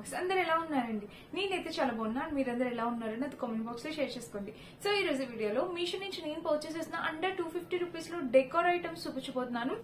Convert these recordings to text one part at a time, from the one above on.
Vlogs. అందరు ఎలా ఉన్నారండి? నేనైతే చాలా బాగున్నాను. మీరందరూ ఎలా ఉన్నారు నాతో కామెంట్ బాక్స్ లో షేర్ చేసుకోండి. సో ఈ రోజు వీడియోలో మీషో నుంచి నేను పర్చేస్ చేసిన అండర్ 250 రూపీస్ లో డెకోర్ ఐటమ్స్ చూపించబోతున్నాను.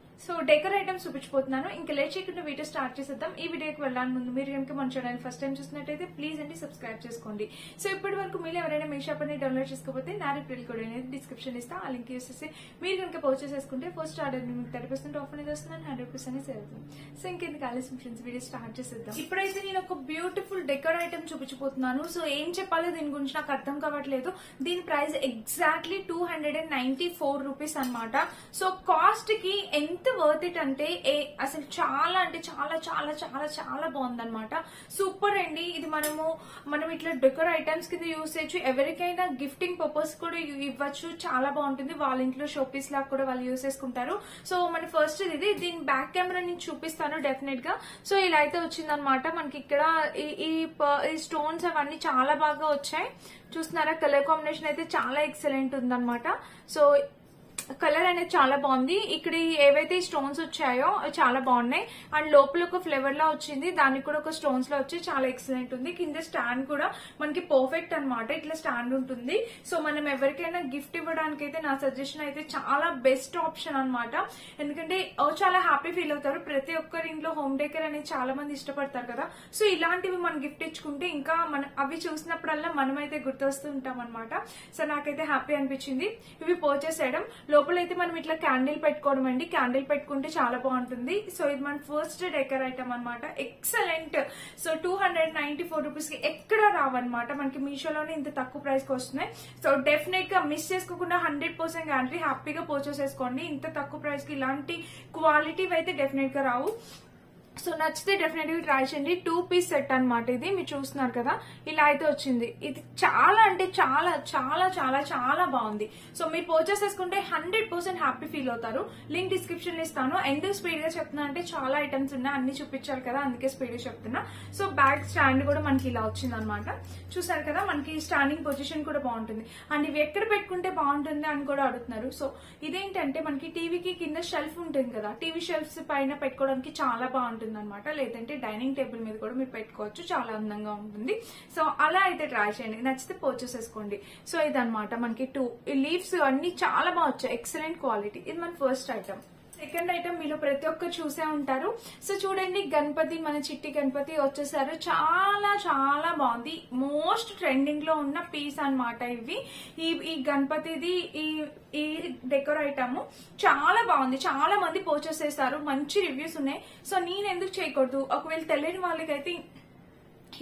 ఇంకా లేట్ చేయకుండా వీడియో స్టార్ట్ చేసేద్దాం. ఈ వీడియోకి వెళ్ళాలని ముందు మీరు కనుక మన ఛానల్ ఫస్ట్ టైం చూసినట్టయితే ప్లీజ్ అండి సబ్స్క్రైబ్ చేసుకోండి. సో ఇప్పటి వరకు మీరు ఎవరైనా మీ షాప్ అనేది డౌన్లోడ్ చేసుకోకపోతే నా రిఫరల్ కోడ్ అనేది డిస్క్రిప్షన్ ఇస్తా. ఆ లింక్ యూస్ చేసి మీరు కనుక పర్చేస్ చేసుకుంటే ఫస్ట్ ఆర్డర్ మీకు 30% ఆఫ్ అనేది వస్తుంది, 100% అనేది సేవ్ అవుతుంది. సో ఇంకెందుకు ఆలస్యం ఫ్రెండ్స్, వీడియో స్టార్ట్ చేసేద్దాం. ఇప్పుడైతే నేను ఒక బ్యూటిఫుల్ డెకోర్ ఐటమ్ చూపించబోతున్నాను. సో ఏం చెప్పాలో దీని గురించి నాకు అర్థం కావట్లేదు. దీని ప్రైస్ ఎగ్జాక్ట్లీ 294 రూపీస్ అనమాట. సో కాస్ట్ కి ఎంత వర్త్ ఇట్ అంటే అసలు చాలా అంటే చాలా చాలా చాలా చాలా బాగుందన్నమాట. సూపర్ అండి. ఇది మనం ఇట్లా డెకోర్ ఐటమ్స్ కింద యూజ్ చేయొచ్చు. ఎవరికైనా గిఫ్టింగ్ పర్పస్ కూడా ఇవ్వచ్చు. చాలా బాగుంటుంది. వాళ్ళ ఇంట్లో షోపీస్ లాగా కూడా వాళ్ళు యూజ్ చేసుకుంటారు. సో మన ఫస్ట్ దీని బ్యాక్ కెమెరా నేను చూపిస్తాను డెఫినెట్ గా. సో ఇలా అయితే వచ్చిందనమాట. మనకి ఇక్కడ ఈ స్టోన్స్ అవన్నీ చాలా బాగా వచ్చాయి. చూస్తున్నారా, కలర్ కాంబినేషన్ అయితే చాలా ఎక్సలెంట్ ఉందన్నమాట. సో కలర్ అనేది చాలా బాగుంది. ఇక్కడ ఏవైతే స్టోన్స్ వచ్చాయో చాలా బాగున్నాయి. అండ్ లోపల ఒక ఫ్లేవర్ లా వచ్చింది, దానికి కూడా ఒక స్టోన్స్ లా వచ్చి చాలా ఎక్సలెంట్ ఉంది. కింద స్టాండ్ కూడా మనకి పర్ఫెక్ట్ అనమాట. ఇట్లా స్టాండ్ ఉంటుంది. సో మనం ఎవరికైనా గిఫ్ట్ ఇవ్వడానికి అయితే నా సజెషన్ అయితే చాలా బెస్ట్ ఆప్షన్ అనమాట. ఎందుకంటే చాలా హ్యాపీ ఫీల్ అవుతారు. ప్రతి ఒక్కరి ఇంట్లో హోమ్ డెకర్ అనేది చాలా మంది ఇష్టపడతారు కదా. సో ఇలాంటివి మనం గిఫ్ట్ ఇచ్చుకుంటే ఇంకా అవి చూసినప్పుడల్లా మనమైతే గుర్తొస్తూ ఉంటాం అనమాట. సో నాకైతే హ్యాపీ అనిపించింది ఇవి పర్చేస్ చేయడం. లోపల అయితే మనం ఇట్లా క్యాండిల్ పెట్టుకోవడం అండి. క్యాండిల్ పెట్టుకుంటే చాలా బాగుంటుంది. సో ఇది మన ఫస్ట్ డెకర్ ఐటమ్ అనమాట. ఎక్సలెంట్. సో 294 రూపీస్ కి ఎక్కడ రావన్నమాట. మనకి మీషోలోనే ఇంత తక్కువ ప్రైస్ కి వస్తున్నాయి. సో డెఫినెట్ గా మిస్ చేసుకోకుండా 100% గ్యారంటీ హ్యాపీగా పర్చేస్ చేసుకోండి. ఇంత తక్కువ ప్రైస్ కి ఇలాంటి క్వాలిటీ అయితే డెఫినెట్ గా రావు. సో నచ్చితే డెఫినెట్ గా ట్రై చేయండి. 2 పీస్ సెట్ అనమాట. ఇది మీరు చూస్తున్నారు కదా, ఇలా అయితే వచ్చింది. ఇది చాలా అంటే చాలా చాలా చాలా చాలా బాగుంది. సో మీరు పర్చేస్ చేసుకుంటే 100% హ్యాపీ ఫీల్ అవుతారు. లింక్ డిస్క్రిప్షన్ లో ఇస్తాను. ఎందుకు స్పీడ్ గా చెప్తున్నా అంటే చాలా ఐటమ్స్ ఉన్నాయి, అన్ని చూపించాలి కదా, అందుకే స్పీడ్ గా చెప్తున్నా. సో బ్యాక్ స్టాండ్ కూడా మనకి ఇలా వచ్చింది అనమాట. చూసారు కదా, మనకి స్టాండింగ్ పొజిషన్ కూడా బాగుంటుంది. అండ్ ఇవి ఎక్కడ పెట్టుకుంటే బాగుంటుంది అని కూడా అడుగుతున్నారు. సో ఇదేంటంటే మనకి టీవీకి కింద షెల్ఫ్ ఉంటుంది కదా, టీవీ షెల్ఫ్స్ పైన పెట్టుకోవడానికి చాలా బాగుంటుంది అనమాట. లేదంటే డైనింగ్ టేబుల్ మీద కూడా మీరు పెట్టుకోవచ్చు. చాలా అందంగా ఉంటుంది. సో అలా అయితే ట్రై చేయండి. నచ్చితే పర్చేస్ చేసుకోండి. సో ఇదనమాట మనకి 2 లీవ్స్ అన్ని చాలా బాగా వచ్చాయి. Excellent quality. ఇది మన ఫస్ట్ ఐటమ్. సెకండ్ ఐటమ్ మీలో ప్రతి ఒక్కరు చూసే ఉంటారు. సో చూడండి, గణపతి, మన చిట్టి గణపతి వచ్చేసారు. చాలా చాలా బాగుంది. మోస్ట్ ట్రెండింగ్ లో ఉన్న పీస్ అనమాట ఇవి. ఈ గణపతిది ఈ డెకోర్ ఐటమ్ చాలా బాగుంది. చాలా మంది పర్చేస్ చేస్తారు. మంచి రివ్యూస్ ఉన్నాయి. సో నేను ఎందుకు చేయకూడదు? ఒకవేళ తెలియని వాళ్ళకైతే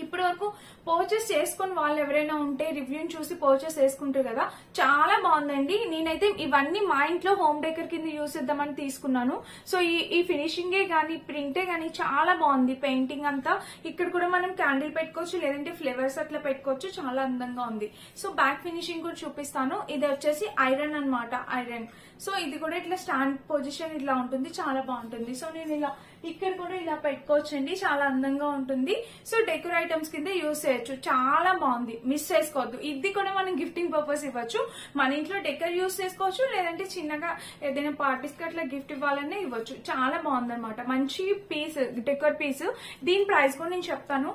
ఇప్పటి వరకు పర్చేస్ చేసుకుని వాళ్ళు ఎవరైనా ఉంటే రివ్యూని చూసి పర్చేస్ చేసుకుంటారు కదా. చాలా బాగుందండి. నేనైతే ఇవన్నీ మా ఇంట్లో హోమ్ డెకర్ కింద యూస్ చేద్దామని తీసుకున్నాను. సో ఈ ఫినిషింగే గానీ ప్రింటే గానీ చాలా బాగుంది. పెయింటింగ్ అంతా ఇక్కడ కూడా మనం క్యాండిల్ పెట్టుకోవచ్చు, లేదంటే ఫ్లేవర్స్ అట్లా పెట్టుకోవచ్చు. చాలా అందంగా ఉంది. సో బ్యాక్ ఫినిషింగ్ కూడా చూపిస్తాను. ఇది వచ్చేసి ఐరన్ అనమాట. ఐరన్. సో ఇది కూడా ఇట్లా స్టాండ్ పొజిషన్ ఇట్లా ఉంటుంది. చాలా బాగుంటుంది. సో నేను ఇలా ఇక్కడ కూడా ఇలా పెట్టుకోవచ్చండి. చాలా అందంగా ఉంటుంది. సో డెకోర్ ఐటమ్స్ కింద యూజ్ చేయొచ్చు. చాలా బాగుంది. మిస్ చేసుకోవద్దు. ఇది కూడా మనం గిఫ్టింగ్ పర్పస్ ఇవ్వచ్చు. మన ఇంట్లో డెకోర్ యూజ్ చేసుకోవచ్చు, లేదంటే చిన్నగా ఏదైనా పార్టీస్ కి అట్లా గిఫ్ట్ ఇవ్వాలనే ఇవ్వచ్చు. చాలా బాగుందన్నమాట. మంచి పీస్, డెకోర్ పీస్. దీని ప్రైస్ కూడా నేను చెప్తాను.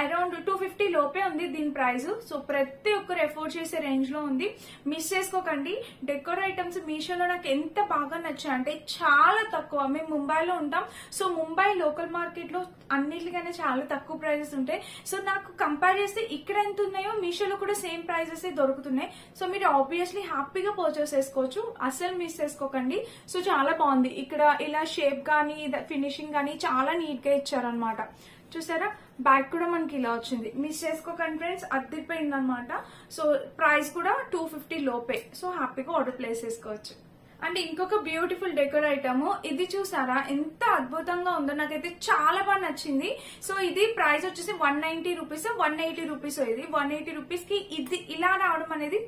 అరౌండ్ 250 లోపే ఉంది దీని ప్రైస్. సో ప్రతి ఒక్కరు ఎఫోర్డ్ చేసే రేంజ్ లో ఉంది. మిస్ చేసుకోకండి. డెకోర్ ఐటమ్స్ మీషోలో నాకు ఎంత బాగా నచ్చాయంటే చాలా తక్కువ. మేము ముంబైలో ఉంటాం. సో ముంబై లోకల్ మార్కెట్ లో అన్నిటికైనా చాలా తక్కువ ప్రైజెస్ ఉంటాయి. సో నాకు కంపేర్ చేస్తే ఇక్కడ ఎంత ఉన్నాయో మీషోలో కూడా సేమ్ ప్రైజెస్ దొరుకుతున్నాయి. సో మీరు ఆబ్వియస్లీ హ్యాపీగా పర్చేస్ చేసుకోవచ్చు. అస్సలు మిస్ చేసుకోకండి. సో చాలా బాగుంది. ఇక్కడ ఇలా షేప్ గానీ ఫినిషింగ్ గానీ చాలా నీట్ గా ఇచ్చారనమాట. చూసారా, బ్యాక్ కూడా మనకి ఇలా వచ్చింది. మిస్ చేసుకోకండి ఫ్రెండ్స్, అద్దరిపోయింది అనమాట. సో ప్రైస్ కూడా 250 లోపే. సో హ్యాపీగా ఆర్డర్ ప్లేస్ చేసుకోవచ్చు. అండ్ ఇంకొక బ్యూటిఫుల్ డెకోర్ ఐటమ్ ఇది చూసారా, ఎంత అద్భుతంగా ఉందో. నాకైతే చాలా బాగా నచ్చింది. సో ఇది ప్రైస్ వచ్చేసి 190 రూపీస్, 180 రూపీస్. ఇది 180 రూపీస్ కి ఇది ఇలా రావడం అనేది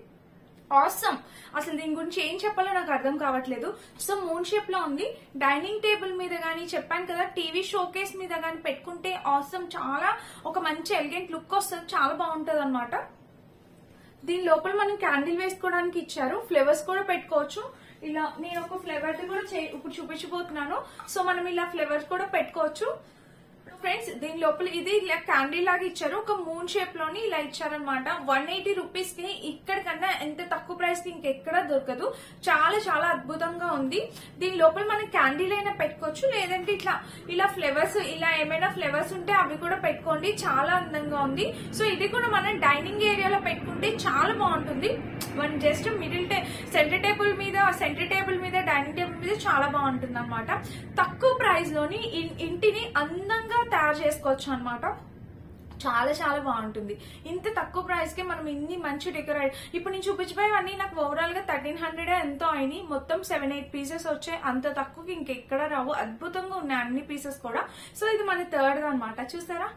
ఆసమ్. అసలు దీని గురించి ఏం చెప్పాలో నాకు అర్థం కావట్లేదు. సో మూన్ షేప్ లో ఉంది. డైనింగ్ టేబుల్ మీద గానీ, చెప్పాను కదా, టీవీ షోకేస్ మీద గానీ పెట్టుకుంటే ఆసమ్. చాలా ఒక మంచి ఎలిగెంట్ లుక్ వస్తుంది. చాలా బాగుంటది అనమాట. దీని లోపల మనం క్యాండిల్ వేసుకోవడానికి ఇచ్చారు. ఫ్లేవర్స్ కూడా పెట్టుకోవచ్చు. ఇలా నేను ఒక ఫ్లేవర్ కూడా ఇప్పుడు చూపించబోతున్నాను. సో మనం ఇలా ఫ్లేవర్స్ కూడా పెట్టుకోవచ్చు. ఫ్రెండ్స్ దీని లోపల ఇది ఇలా క్యాండీ లాగా ఇచ్చారు, ఒక మూన్ షేప్ లోని ఇలా ఇచ్చారనమాట. 180 రూపీస్ కి ఇక్కడ కన్నా ఎంత తక్కువ ప్రైస్ కి ఇంకెక్కడా దొరకదు. చాలా చాలా అద్భుతంగా ఉంది. దీని లోపల మనం క్యాండీలు అయినా పెట్టుకోవచ్చు, లేదంటే ఇలా ఫ్లేవర్స్, ఇలా ఏమైనా ఫ్లేవర్స్ ఉంటే అవి కూడా పెట్టుకోండి. చాలా అందంగా ఉంది. సో ఇది కూడా మనం డైనింగ్ ఏరియాలో పెట్టుకుంటే చాలా బాగుంటుంది. మనం జస్ట్ సెంటర్ టేబుల్ మీద డైనింగ్ టేబుల్ మీద చాలా బాగుంటుంది అనమాట. తక్కువ ప్రైస్ లోని ఇంటిని అందంగా తయారు చేసుకోవచ్చు అనమాట. చాలా చాలా బాగుంటుంది. ఇంత తక్కువ ప్రైస్ కి మనం ఇన్ని మంచి డెకరేట్, ఇప్పుడు నేను చూపించిపోయేవన్నీ నాకు ఓవరాల్ గా 1300 ఎంతో అయినాయి. మొత్తం 7-8 పీసెస్ వచ్చాయి. అంత తక్కువకి ఇంకెక్కడ రావు. అద్భుతంగా ఉన్నాయి అన్ని పీసెస్ కూడా. సో ఇది మన థర్డ్ అనమాట. చూసారా?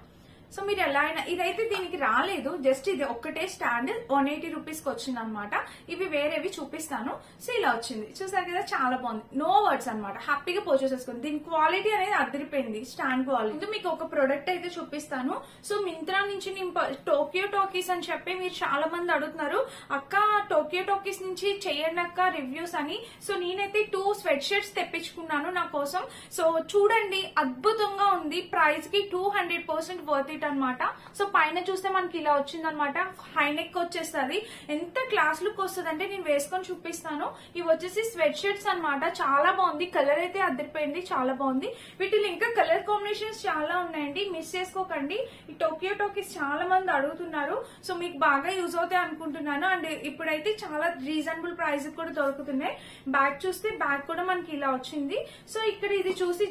సో మీరు ఎలా అయినా, ఇదైతే దీనికి రాలేదు, జస్ట్ ఇది ఒక్కటే స్టాండ్ 180 రూపీస్ కి వచ్చింది అనమాట. ఇవి వేరేవి చూపిస్తాను. సో ఇలా వచ్చింది, చూసారు కదా, చాలా బాగుంది. నో వర్డ్స్ అనమాట, హ్యాపీగా పర్చేస్ చేసుకోండి. దీని క్వాలిటీ అనేది అదిరిపోయింది, స్టాండ్ క్వాలిటీ. మీకు ఒక ప్రొడక్ట్ అయితే చూపిస్తాను. సో మింత్రా నుంచి నేను టోక్యో టాకీస్ అని చెప్పి మీరు చాలా మంది అడుగుతున్నారు, అక్క టోక్యో టాకీస్ నుంచి చేయండి అక్క రివ్యూస్ అని. సో నేనైతే 2 స్వెట్ షర్ట్స్ తెప్పించుకున్నాను నా కోసం. సో చూడండి, అద్భుతంగా ఉంది. ప్రైస్ కి 200% వర్త్ ఇట్ అనమాట. సో పైన చూస్తే మనకి ఇలా వచ్చింది అనమాట. హైనెక్ వచ్చేస్తుంది. ఎంత క్లాస్ లుక్ వస్తుంది అంటే నేను వేసుకొని చూపిస్తాను. ఇవి వచ్చేసి స్వెట్ షర్ట్స్ అనమాట. చాలా బాగుంది. కలర్ అయితే అదిరిపోయింది, చాలా బాగుంది. వీటిలో ఇంకా కలర్ కాంబినేషన్స్ చాలా ఉన్నాయండి, మిస్ చేసుకోకండి. ఈ టోక్యో టాకీస్ చాలా మంది అడుగుతున్నారు. సో మీకు బాగా యూజ్ అవుతాయి అనుకుంటున్నాను. అండ్ ఇప్పుడైతే చాలా రీజనబుల్ ప్రైస్ కూడా దొరుకుతున్నాయి. బ్యాగ్ చూస్తే బ్యాగ్ కూడా మనకి ఇలా వచ్చింది. సో ఇక్కడ ఇది చూసి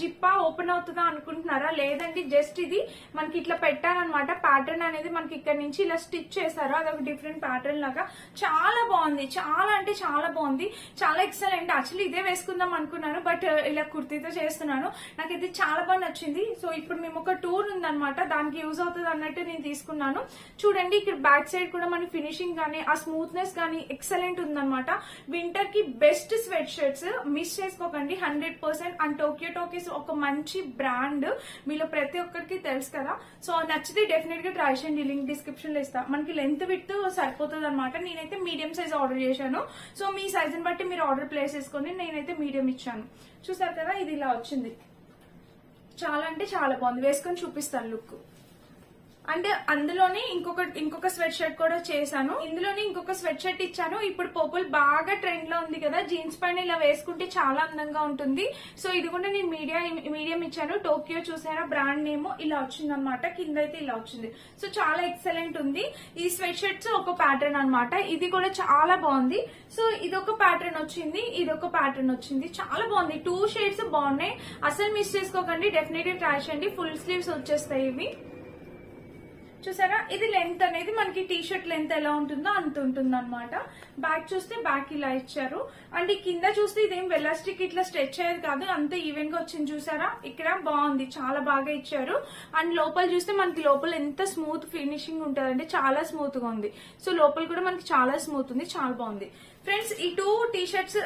జిప్పా ఓపెన్ అవుతుందా అనుకుంటున్నారా? లేదండి, జస్ట్ ఇది మనకి ఇట్లా పెట్టారనమాట. ప్యాటర్న్ అనేది మనకి ఇక్కడ నుంచి ఇలా స్టిచ్ చేశారు. అదొక డిఫరెంట్ ప్యాటర్న్ లాగా చాలా బాగుంది. చాలా అంటే చాలా బాగుంది, చాలా ఎక్సలెంట్. యాక్చువల్లీ ఇదే వేసుకుందాం అనుకున్నాను, బట్ ఇలా కుర్తీతో చేస్తున్నాను. నాకు ఇది చాలా బాగా నచ్చింది. సో ఇప్పుడు మేము ఒక టూర్ ఉందనమాట, దానికి యూజ్ అవుతుంది అన్నట్టు నేను తీసుకున్నాను. చూడండి, ఇక్కడ బ్యాక్ సైడ్ కూడా మన ఫినిషింగ్ గానీ ఆ స్మూత్నెస్ గానీ ఎక్సలెంట్ ఉందనమాట. వింటర్ కి బెస్ట్ స్వెట్ షర్ట్స్, మిస్ చేసుకోకండి 100%. అండ్ టోక్యో టాకీస్ ఒక మంచి బ్రాండ్, మీలో ప్రతి ఒక్కరికి తెలుసు కదా. సో నచ్చితే డెఫినెట్ గా ట్రై చేయండి, లింక్ డిస్క్రిప్షన్ లో ఇస్తా. మనకి లెంత్ విడ్త్ సరిపోతుంది అనమాట. నేనైతే మీడియం సైజ్ ఆర్డర్ చేశాను. సో మీ సైజ్ ని బట్టి మీరు ఆర్డర్ ప్లేస్ చేసుకొని, నేనైతే మీడియం ఇచ్చాను. చూసారు కదా, ఇది ఇలా వచ్చింది. చాలా అంటే చాలా బాగుంది. వేసుకొని చూపిస్తాను లుక్. అండ్ అందులోనే ఇంకొక స్వెట్ షర్ట్ కూడా చేశాను. ఇందులోనే ఇంకొక స్వెట్ షర్ట్ ఇచ్చాను. ఇప్పుడు పర్పుల్ బాగా ట్రెండ్ లో ఉంది కదా, జీన్స్ పైన ఇలా వేసుకుంటే చాలా అందంగా ఉంటుంది. సో ఇది కూడా నేను మీడియం ఇచ్చాను. టోక్యో చూసారా, బ్రాండ్ నేమ్ ఇలా వచ్చింది అనమాట. కింద అయితే ఇలా వచ్చింది. సో చాలా ఎక్సలెంట్ ఉంది. ఈ స్వెట్ షర్ట్స్ ఒక ప్యాటర్న్ అనమాట. ఇది కూడా చాలా బాగుంది. సో ఇదొక ప్యాటర్న్ వచ్చింది, ఇదొక ప్యాటర్న్ వచ్చింది. చాలా బాగుంది. 2 షేడ్స్ బాగున్నాయి. అసలు మిస్ చేసుకోకండి, డెఫినెట్ గా ట్రై చేయండి. ఫుల్ స్లీవ్స్ వచ్చేస్తాయి ఇవి. చూసారా, ఇది లెంత్ అనేది మనకి టీ షర్ట్ లెంత్ ఎలా ఉంటుందో అంత ఉంటుంది అనమాట. బ్యాక్ చూస్తే బ్యాక్ ఇలా ఇచ్చారు. అండ్ ఈ కింద చూస్తే ఇదేం వెలాస్టిక్ ఇట్లా స్ట్రెచ్ అయ్యేది కాదు, అంత ఈవెన్ గా వచ్చింది. చూసారా, ఇక్కడ బాగుంది, చాలా బాగా ఇచ్చారు. అండ్ లోపల చూస్తే మనకి లోపల ఎంత స్మూత్ ఫినిషింగ్ ఉంటుందంటే చాలా స్మూత్ గా ఉంది. సో లోపల కూడా మనకి చాలా స్మూత్ ఉంది, చాలా బాగుంది. ఫ్రెండ్స్ ఈ 2 టీ షర్ట్స్,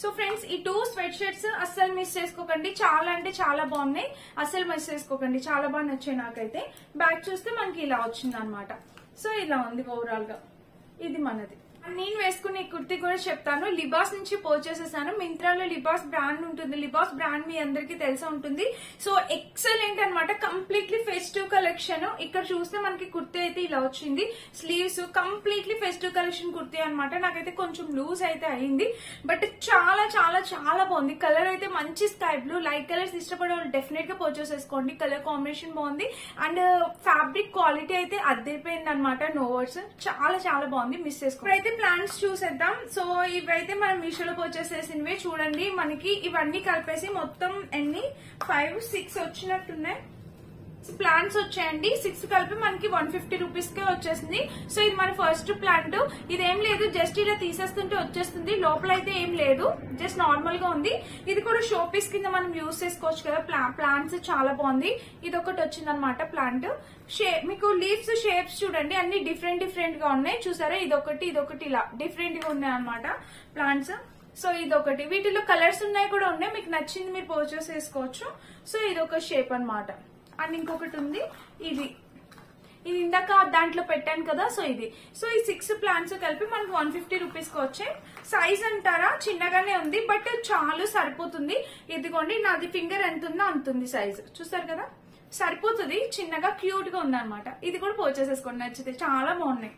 సో ఫ్రెండ్స్ ఈ 2 స్వెట్ షర్ట్స్ అస్సలు మిస్ చేసుకోకండి. చాలా అంటే చాలా బాగున్నాయి, అస్సలు మిస్ చేసుకోకండి. చాలా బాగా నచ్చాయి నాకైతే. బ్యాక్ చూస్తే మనకి ఇలా వచ్చింది అనమాట. సో ఇలా ఉంది ఓవరాల్ గా. ఇది మనది. నేను వేసుకునే కుర్తీ కూడా చెప్తాను. లిబాస్ నుంచి పర్చేస్ చేశాను. మింత్రాలో లిబాస్ బ్రాండ్ ఉంటుంది. లిబాస్ బ్రాండ్ మీ అందరికి తెలిసి ఉంటుంది. సో ఎక్సలెంట్ అనమాట. Completely festive collection. ఇక్కడ చూస్తే మనకి కుర్తీ అయితే ఇలా వచ్చింది. Sleeves completely festive collection kurti అనమాట. నాకైతే కొంచెం లూజ్ అయితే అయింది, బట్ చాలా చాలా చాలా బాగుంది. కలర్ అయితే మంచి స్కై బ్లూ. లైట్ కలర్స్ ఇష్టపడే వాళ్ళు డెఫినెట్ గా పర్చేస్ చేసుకోండి. కలర్ కాంబినేషన్ బాగుంది. అండ్ ఫ్యాబ్రిక్ క్వాలిటీ అయితే అద్దరిపోయింది అనమాట. నో వర్డ్స్, చాలా చాలా బాగుంది. మిస్ చేసుకోండి. అయితే ప్లాంట్స్ చూసేద్దాం. సో ఇవైతే మనం మీషోలో పర్చేస్ చేసినవి. చూడండి, మనకి ఇవన్నీ కలిపేసి మొత్తం ఎన్ని 5-6 వచ్చినట్టున్నాయి. ప్లాంట్స్ వచ్చాయండి. 6 కలిపి మనకి 150 రూపీస్ కే వచ్చేసింది. సో ఇది మన ఫస్ట్ ప్లాంట్. ఇదేం లేదు, జస్ట్ ఇలా తీసేస్తుంటే వచ్చేస్తుంది. లోపల అయితే ఏం లేదు, జస్ట్ నార్మల్ గా ఉంది. ఇది కూడా షో పీస్ కింద మనం యూజ్ చేసుకోవచ్చు కదా. ప్లాంట్స్ చాలా బాగుంది. ఇది ఒకటి వచ్చింది అనమాట ప్లాంట్. మీకు లీవ్స్ షేప్స్ చూడండి, అన్ని డిఫరెంట్ డిఫరెంట్ గా ఉన్నాయి. చూసారా, ఇదొకటి ఇలా డిఫరెంట్ గా ఉన్నాయి అనమాట ప్లాంట్స్. సో ఇదొకటి. వీటిలో కలర్స్ ఉన్నాయి కూడా ఉన్నాయి, మీకు నచ్చింది మీరు పర్చేస్ చేసుకోవచ్చు. సో ఇదొక షేప్ అనమాట. అండ్ ఇంకొకటి ఉంది, ఇది ఇందాక దాంట్లో పెట్టాను కదా. సో ఇది. సో ఈ 6 ప్లాంట్స్ కలిపి మనకు 150 రూపీస్ కి వచ్చాయి. సైజ్ అంటారా, చిన్నగానే ఉంది, బట్ చాలు సరిపోతుంది. ఇదిగోండి, నాది ఫింగర్ ఎంత ఉందో అంత ఉంది సైజ్. చూసారు కదా, సరిపోతుంది, చిన్నగా క్యూట్ గా ఉందన్నమాట. ఇది కూడా పర్చేస్ చేసుకోండి, నచ్చితే చాలా బాగున్నాయి.